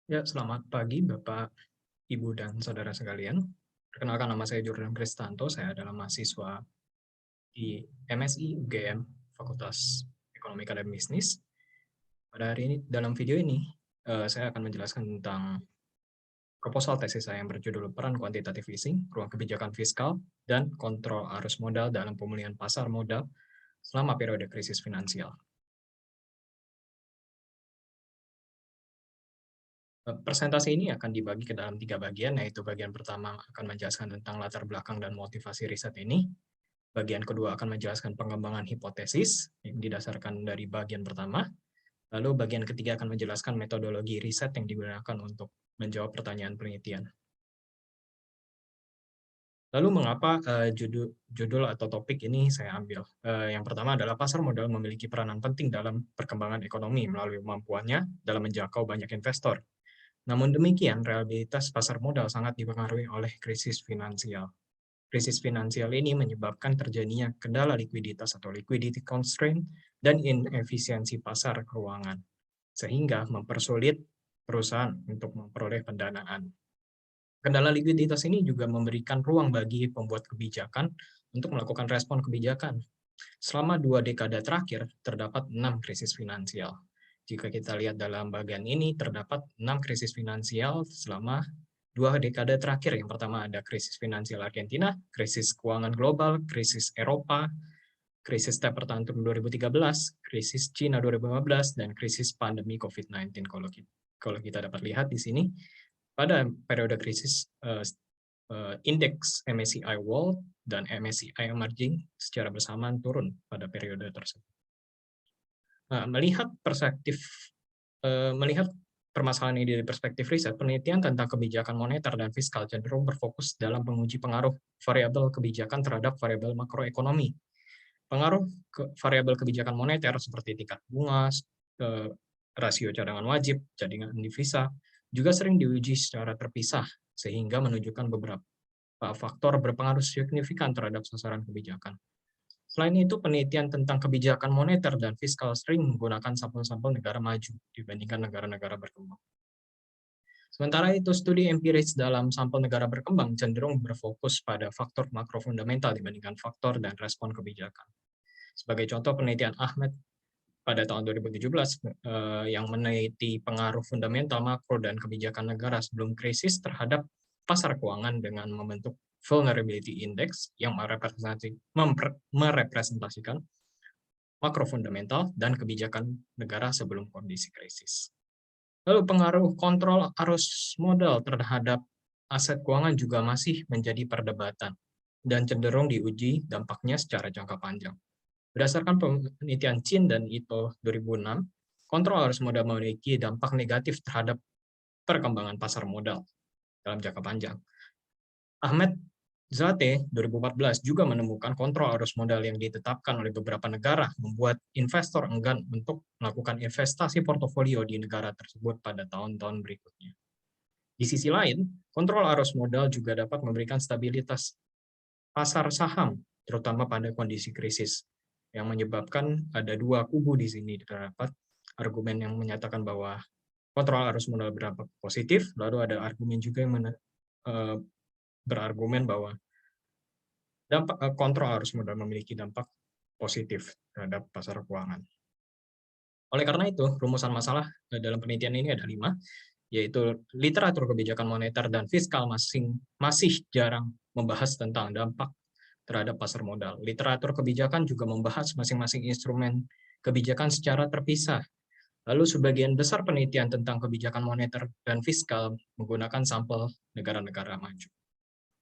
Ya, selamat pagi Bapak, Ibu, dan saudara sekalian. Perkenalkan nama saya Jordan Kristanto, saya adalah mahasiswa di MSI UGM, Fakultas Ekonomi dan Bisnis. Pada hari ini, dalam video ini, saya akan menjelaskan tentang proposal tesis saya yang berjudul Peran Quantitative Easing, Ruang Kebijakan Fiskal, dan Kontrol Arus Modal dalam Pemulihan Pasar Modal selama periode krisis finansial. Presentasi ini akan dibagi ke dalam 3 bagian, yaitu bagian pertama akan menjelaskan tentang latar belakang dan motivasi riset ini. Bagian kedua akan menjelaskan pengembangan hipotesis yang didasarkan dari bagian pertama. Lalu bagian ketiga akan menjelaskan metodologi riset yang digunakan untuk menjawab pertanyaan penelitian. Lalu mengapa judul atau topik ini saya ambil? Yang pertama adalah pasar modal memiliki peranan penting dalam perkembangan ekonomi melalui kemampuannya dalam menjangkau banyak investor. Namun demikian, realitas pasar modal sangat dipengaruhi oleh krisis finansial. Krisis finansial ini menyebabkan terjadinya kendala likuiditas atau liquidity constraint dan inefisiensi pasar keuangan, sehingga mempersulit perusahaan untuk memperoleh pendanaan. Kendala likuiditas ini juga memberikan ruang bagi pembuat kebijakan untuk melakukan respon kebijakan. Selama 2 dekade terakhir, terdapat 6 krisis finansial. Jika kita lihat dalam bagian ini, terdapat 6 krisis finansial selama 2 dekade terakhir. Yang pertama ada krisis finansial Argentina, krisis keuangan global, krisis Eropa, krisis taper tantrum 2013, krisis Cina 2015, dan krisis pandemi COVID-19. Kalau kita dapat lihat di sini, pada periode krisis indeks MSCI World dan MSCI Emerging secara bersamaan turun pada periode tersebut. Nah, melihat permasalahan ini dari perspektif riset, penelitian tentang kebijakan moneter dan fiskal cenderung berfokus dalam menguji pengaruh variabel kebijakan terhadap variabel makroekonomi. Pengaruh variabel kebijakan moneter seperti tingkat bunga, rasio cadangan wajib, cadangan devisa, juga sering diuji secara terpisah, sehingga menunjukkan beberapa faktor berpengaruh signifikan terhadap sasaran kebijakan. Selain itu, penelitian tentang kebijakan moneter dan fiskal sering menggunakan sampel-sampel negara maju dibandingkan negara-negara berkembang. Sementara itu, studi empiris dalam sampel negara berkembang cenderung berfokus pada faktor makrofundamental dibandingkan faktor dan respon kebijakan. Sebagai contoh, penelitian Ahmed pada tahun 2017 yang meneliti pengaruh fundamental makro dan kebijakan negara sebelum krisis terhadap pasar keuangan dengan membentuk Vulnerability Index yang merepresentasikan makrofundamental dan kebijakan negara sebelum kondisi krisis. Lalu pengaruh kontrol arus modal terhadap aset keuangan juga masih menjadi perdebatan dan cenderung diuji dampaknya secara jangka panjang. Berdasarkan penelitian Chin dan Ito 2006, kontrol arus modal memiliki dampak negatif terhadap perkembangan pasar modal dalam jangka panjang. Ahmed Zate 2014 juga menemukan kontrol arus modal yang ditetapkan oleh beberapa negara membuat investor enggan untuk melakukan investasi portofolio di negara tersebut pada tahun-tahun berikutnya. Di sisi lain, kontrol arus modal juga dapat memberikan stabilitas pasar saham, terutama pada kondisi krisis, yang menyebabkan ada 2 kubu di sini. Terdapat argumen yang menyatakan bahwa kontrol arus modal berdampak positif, lalu ada argumen juga yang berargumen bahwa kontrol arus modal memiliki dampak positif terhadap pasar keuangan. Oleh karena itu, rumusan masalah dalam penelitian ini ada 5, yaitu literatur kebijakan moneter dan fiskal masih jarang membahas tentang dampak terhadap pasar modal. Literatur kebijakan juga membahas masing-masing instrumen kebijakan secara terpisah. Lalu sebagian besar penelitian tentang kebijakan moneter dan fiskal menggunakan sampel negara-negara maju.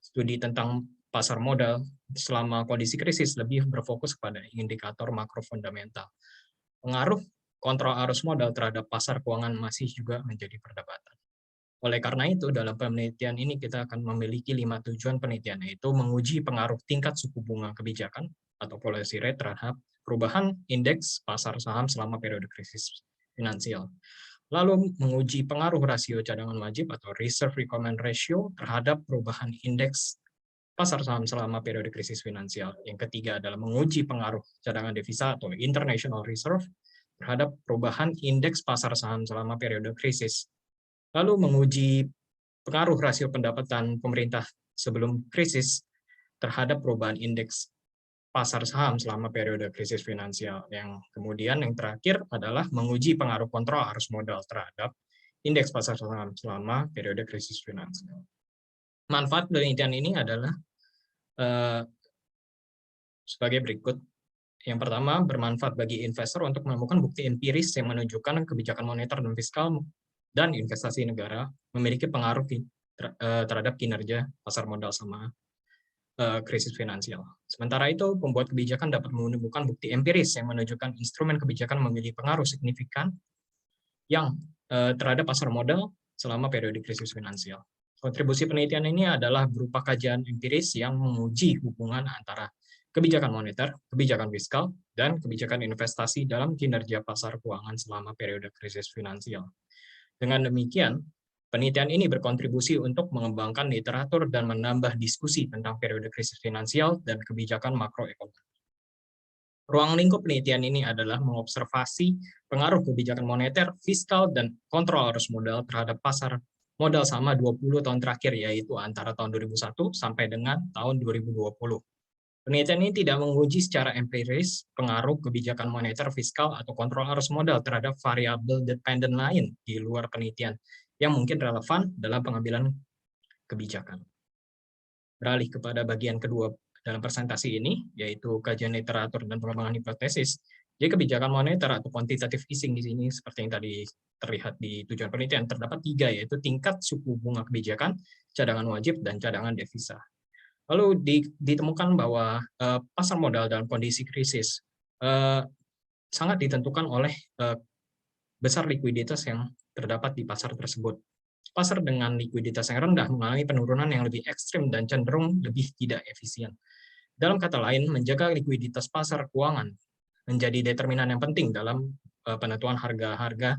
Studi tentang pasar modal selama kondisi krisis lebih berfokus pada indikator makrofundamental. Pengaruh kontrol arus modal terhadap pasar keuangan masih juga menjadi perdebatan. Oleh karena itu, dalam penelitian ini kita akan memiliki 5 tujuan penelitian, yaitu menguji pengaruh tingkat suku bunga kebijakan atau policy rate terhadap perubahan indeks pasar saham selama periode krisis finansial. Lalu menguji pengaruh rasio cadangan wajib atau reserve requirement ratio terhadap perubahan indeks pasar saham selama periode krisis finansial. Yang ketiga adalah menguji pengaruh cadangan devisa atau international reserve terhadap perubahan indeks pasar saham selama periode krisis. Lalu menguji pengaruh rasio pendapatan pemerintah sebelum krisis terhadap perubahan indeks pasar saham selama periode krisis finansial. Yang kemudian yang terakhir adalah menguji pengaruh kontrol arus modal terhadap indeks pasar saham selama periode krisis finansial. Manfaat penelitian ini adalah sebagai berikut. Yang pertama, bermanfaat bagi investor untuk menemukan bukti empiris yang menunjukkan kebijakan moneter dan fiskal dan investasi negara memiliki pengaruh terhadap kinerja pasar modal sama krisis finansial. Sementara itu, pembuat kebijakan dapat menemukan bukti empiris yang menunjukkan instrumen kebijakan memiliki pengaruh signifikan yang terhadap pasar modal selama periode krisis finansial. Kontribusi penelitian ini adalah berupa kajian empiris yang menguji hubungan antara kebijakan moneter, kebijakan fiskal, dan kebijakan investasi dalam kinerja pasar keuangan selama periode krisis finansial. Dengan demikian, penelitian ini berkontribusi untuk mengembangkan literatur dan menambah diskusi tentang periode krisis finansial dan kebijakan makroekonomi. Ruang lingkup penelitian ini adalah mengobservasi pengaruh kebijakan moneter, fiskal, dan kontrol arus modal terhadap pasar modal selama 20 tahun terakhir, yaitu antara tahun 2001 sampai dengan tahun 2020. Penelitian ini tidak menguji secara empiris pengaruh kebijakan moneter, fiskal, atau kontrol arus modal terhadap variabel dependen lain di luar penelitian yang mungkin relevan dalam pengambilan kebijakan. Beralih kepada bagian kedua dalam presentasi ini, yaitu kajian literatur dan pengembangan hipotesis. Jadi kebijakan moneter atau quantitative easing di sini, seperti yang tadi terlihat di tujuan penelitian, terdapat 3, yaitu tingkat suku bunga kebijakan, cadangan wajib, dan cadangan devisa. Lalu ditemukan bahwa pasar modal dalam kondisi krisis sangat ditentukan oleh besar likuiditas yang terdapat di pasar tersebut. Pasar dengan likuiditas yang rendah mengalami penurunan yang lebih ekstrim dan cenderung lebih tidak efisien. Dalam kata lain, menjaga likuiditas pasar keuangan menjadi determinan yang penting dalam penentuan harga-harga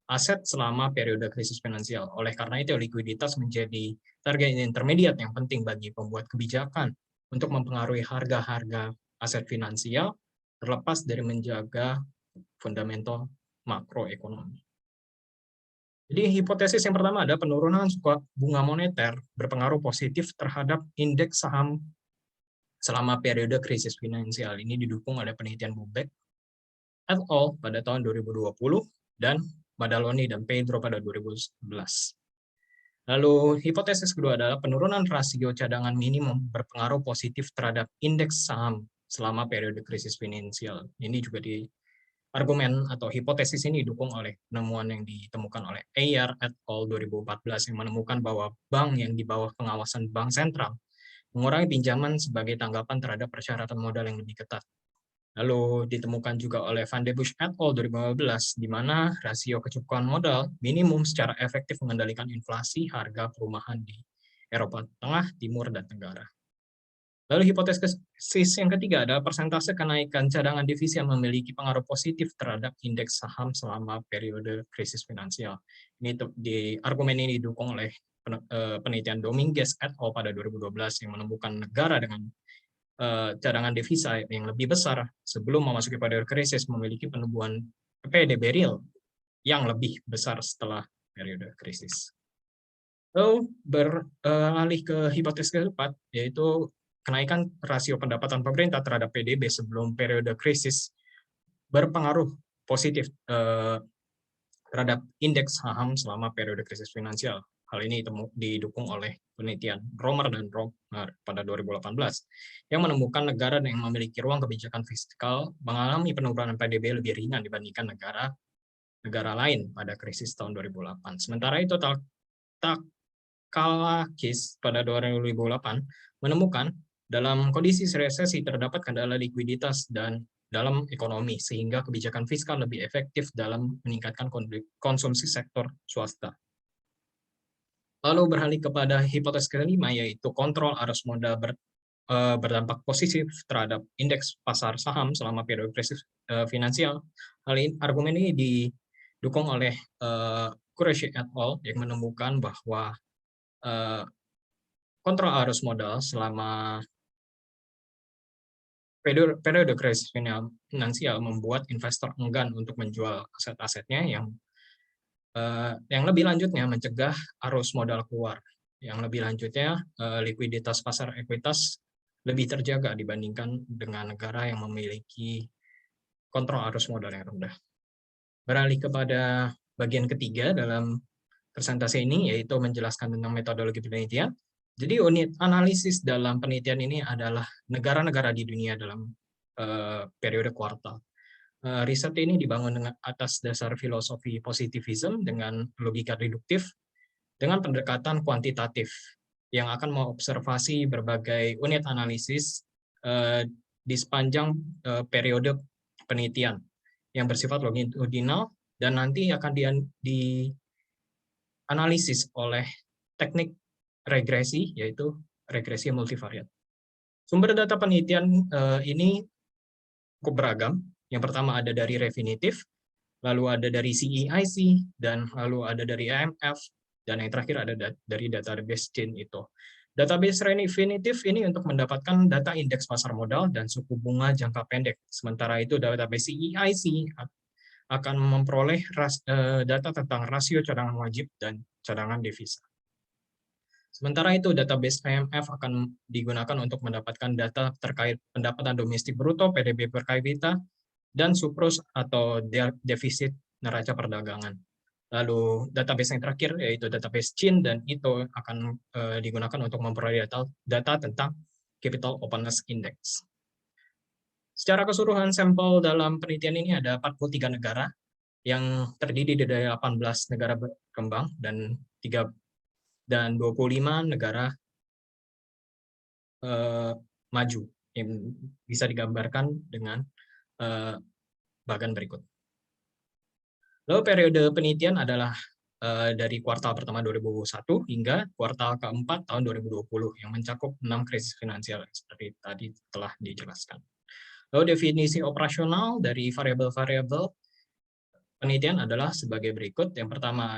aset selama periode krisis finansial. Oleh karena itu, likuiditas menjadi target intermediat yang penting bagi pembuat kebijakan untuk mempengaruhi harga-harga aset finansial terlepas dari menjaga fundamental makroekonomi. Jadi hipotesis yang pertama ada penurunan suku bunga moneter berpengaruh positif terhadap indeks saham selama periode krisis finansial. Ini didukung oleh penelitian Bubeck et al. Pada tahun 2020 dan Madaloni dan Pedro pada 2011. Lalu hipotesis kedua adalah penurunan rasio cadangan minimum berpengaruh positif terhadap indeks saham selama periode krisis finansial. Ini juga argumen atau hipotesis ini didukung oleh penemuan yang ditemukan oleh Ayer et al. 2014 yang menemukan bahwa bank yang di bawah pengawasan bank sentral mengurangi pinjaman sebagai tanggapan terhadap persyaratan modal yang lebih ketat. Lalu ditemukan juga oleh Van de Busch et al. 2015, di mana rasio kecukupan modal minimum secara efektif mengendalikan inflasi harga perumahan di Eropa Tengah, Timur, dan Tenggara. Lalu hipotesis yang ketiga adalah persentase kenaikan cadangan devisa yang memiliki pengaruh positif terhadap indeks saham selama periode krisis finansial. Ini di argumen ini didukung oleh penelitian Dominguez et al. Pada 2012 yang menemukan negara dengan cadangan devisa yang lebih besar sebelum memasuki periode krisis memiliki penumbuhan PDB real yang lebih besar setelah periode krisis. Lalu beralih ke hipotesis keempat, yaitu kenaikan rasio pendapatan pemerintah terhadap PDB sebelum periode krisis berpengaruh positif terhadap indeks saham selama periode krisis finansial. Hal ini didukung oleh penelitian Romer dan Romer pada 2018 yang menemukan negara yang memiliki ruang kebijakan fiskal mengalami penurunan PDB lebih ringan dibandingkan negara lain pada krisis tahun 2008. Sementara itu, Takalakis pada 2008 menemukan dalam kondisi resesi terdapat kendala likuiditas dan dalam ekonomi, sehingga kebijakan fiskal lebih efektif dalam meningkatkan konsumsi sektor swasta. Lalu beralih kepada hipotesis kelima, yaitu kontrol arus modal berdampak positif terhadap indeks pasar saham selama periode krisis finansial. Argumen ini didukung oleh Qureshi et al. Yang menemukan bahwa kontrol arus modal selama periode krisis finansial membuat investor enggan untuk menjual aset-asetnya yang Yang lebih lanjutnya mencegah arus modal keluar. Yang lebih lanjutnya likuiditas pasar ekuitas lebih terjaga dibandingkan dengan negara yang memiliki kontrol arus modal yang rendah. Beralih kepada bagian ketiga dalam presentasi ini, yaitu menjelaskan tentang metodologi penelitian. Jadi unit analisis dalam penelitian ini adalah negara-negara di dunia dalam periode kuartal. Riset ini dibangun dengan atas dasar filosofi positivism dengan logika deduktif, dengan pendekatan kuantitatif yang akan mengobservasi berbagai unit analisis di sepanjang periode penelitian yang bersifat longitudinal dan nanti akan dianalisis oleh teknik regresi, yaitu regresi multivariat. Sumber data penelitian ini cukup beragam. Yang pertama ada dari Refinitiv, lalu ada dari CEIC, dan lalu ada dari IMF, dan yang terakhir ada dari database Chain itu. Database Refinitiv ini untuk mendapatkan data indeks pasar modal dan suku bunga jangka pendek. Sementara itu database CEIC akan memperoleh data tentang rasio cadangan wajib dan cadangan devisa. Sementara itu, database IMF akan digunakan untuk mendapatkan data terkait pendapatan domestik bruto, PDB per kapita, dan surplus atau defisit neraca perdagangan. Lalu database yang terakhir yaitu database Chain, dan itu akan digunakan untuk memperoleh data tentang Capital Openness Index. Secara keseluruhan sampel dalam penelitian ini ada 43 negara yang terdiri dari 18 negara berkembang dan 25 negara maju yang bisa digambarkan dengan bagan berikut. Lalu periode penelitian adalah dari kuartal pertama 2021 hingga kuartal keempat tahun 2020 yang mencakup 6 krisis finansial seperti tadi telah dijelaskan. Lalu definisi operasional dari variabel-variabel penelitian adalah sebagai berikut. Yang pertama,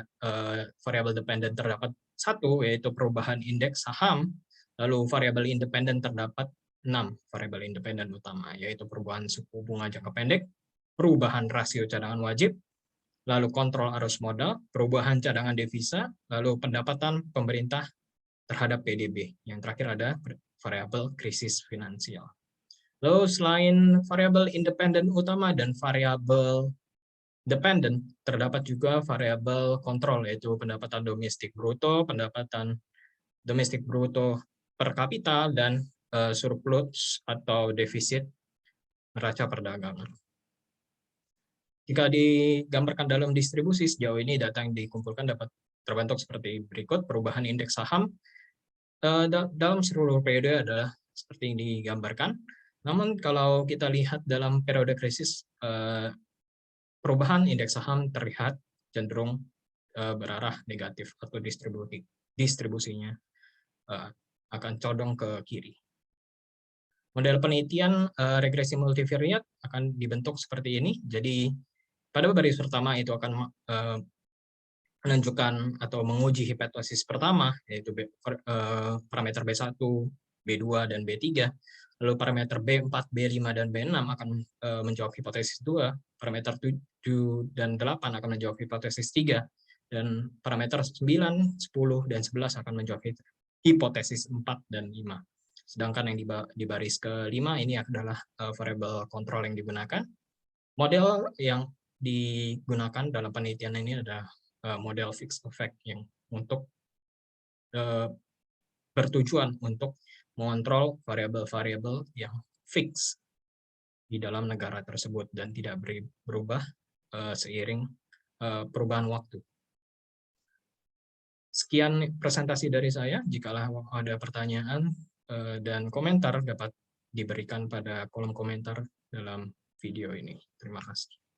variabel dependen terdapat 1, yaitu perubahan indeks saham. Lalu variabel independen terdapat 6 variabel independen utama, yaitu perubahan suku bunga jangka pendek, perubahan rasio cadangan wajib, lalu kontrol arus modal, perubahan cadangan devisa, lalu pendapatan pemerintah terhadap PDB. Yang terakhir ada variabel krisis finansial. Lalu selain variabel independen utama dan variabel dependen, terdapat juga variabel kontrol, yaitu pendapatan domestik bruto, pendapatan domestik bruto per kapita, dan surplus atau defisit neraca perdagangan. Jika digambarkan dalam distribusi, sejauh ini data yang dikumpulkan dapat terbentuk seperti berikut. Perubahan indeks saham dalam seluruh periode adalah seperti yang digambarkan. Namun kalau kita lihat dalam periode krisis, perubahan indeks saham terlihat cenderung berarah negatif atau distribusinya akan condong ke kiri. Model penelitian regresi multivariat akan dibentuk seperti ini. Jadi pada baris pertama itu akan menunjukkan atau menguji hipotesis pertama, yaitu parameter B1, B2, dan B3. Lalu parameter B4, B5, dan B6 akan menjawab hipotesis 2, parameter 7 dan 8 akan menjawab hipotesis 3, dan parameter 9, 10, dan 11 akan menjawab hipotesis 4 dan 5. Sedangkan yang di baris kelima ini adalah variabel kontrol yang digunakan. Model yang digunakan dalam penelitian ini adalah model fixed effect yang untuk bertujuan untuk mengontrol variabel-variabel yang fix di dalam negara tersebut dan tidak berubah seiring perubahan waktu. Sekian presentasi dari saya. Jikalau ada pertanyaan dan komentar dapat diberikan pada kolom komentar dalam video ini. Terima kasih.